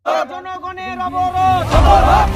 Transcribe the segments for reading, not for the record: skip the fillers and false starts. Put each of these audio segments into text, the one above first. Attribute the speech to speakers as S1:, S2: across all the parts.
S1: জনগণের অবরোধ, অবরোধ।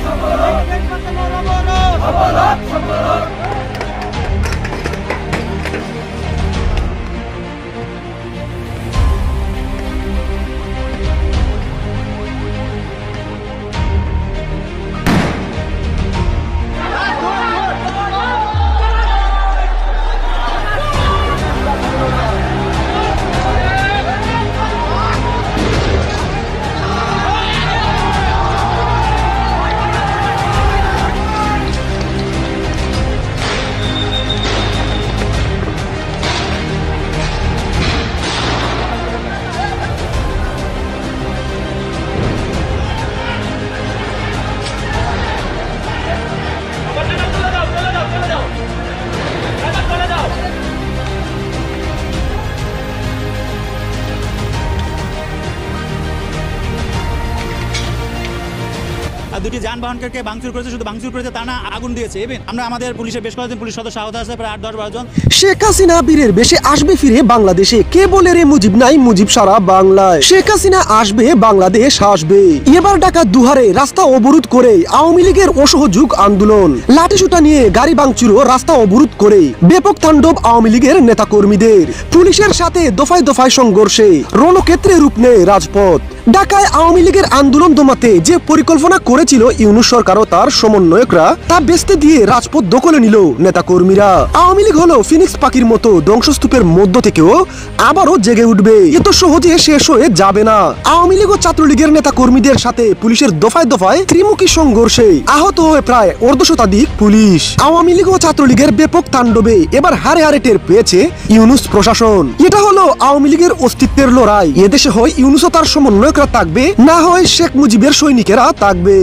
S2: দুটি যানবাহনকে ভাঙচুর করেছে, শুধু ভাঙচুর করেছে তা না, আগুন দিয়েছে। ইভেন আমরা আমাদের পুলিশের বেশ কয়েকজন পুলিশ সদস্য আহত আছে, প্রায় 8-10-12 জন।
S3: শেখ হাসিনা বীরের বেশে আসবে ফিরে বাংলাদেশে, কে বলে রে মুজিব নাই, মুজিব সারা বাংলায়। শেখ হাসিনা আসবে, বাংলাদেশ আসবে। এবার ঢাকা দুহারে রাস্তা অবরোধ করে আওয়ামী লীগের অসহযোগ আন্দোলন, লাঠিসোঁটা নিয়ে গাড়ি ভাঙচুর ও রাস্তা অবরোধ করে ব্যাপক তাণ্ডব আওয়ামী লীগের নেতাকর্মীদের। পুলিশের সাথে দফায় দফায় সংঘর্ষে রণক্ষেত্রে রূপ নেয় রাজপথ। ঢাকায় আওয়ামী লীগের আন্দোলন দমাতে যে পরিকল্পনা করেছিল ইউনূস সরকার ও তার সমন্বয়করা, তা বেচতে দিয়ে রাজপথ দখলে নিল নেতাকর্মীরা। আওয়ামী লীগ হলো ফিনিক্স পাখির মতো ধ্বংসস্তূপের মধ্য থেকেও আবারও জেগে উঠবে, এত সহজে শেষ হয়ে যাবে না। আওয়ামী লীগ ও ছাত্রলীগের নেতাকর্মীদের সাথে পুলিশের দফায় দফায় ত্রিমুখী সংঘর্ষে আহত হয়ে প্রায় অর্ধশতাধিক পুলিশ। আওয়ামী লীগ ও ছাত্রলীগের ব্যাপক তাণ্ডবে এবার হারে হারে টের পেয়েছে ইউনূস প্রশাসন। এটা হলো আওয়ামী লীগের অস্তিত্বের লড়াই। এদেশে হয় ইউনূস ও তার সমন্বয়করা থাকবে, না হয় শেখ মুজিবের সৈনিকেরা থাকবে।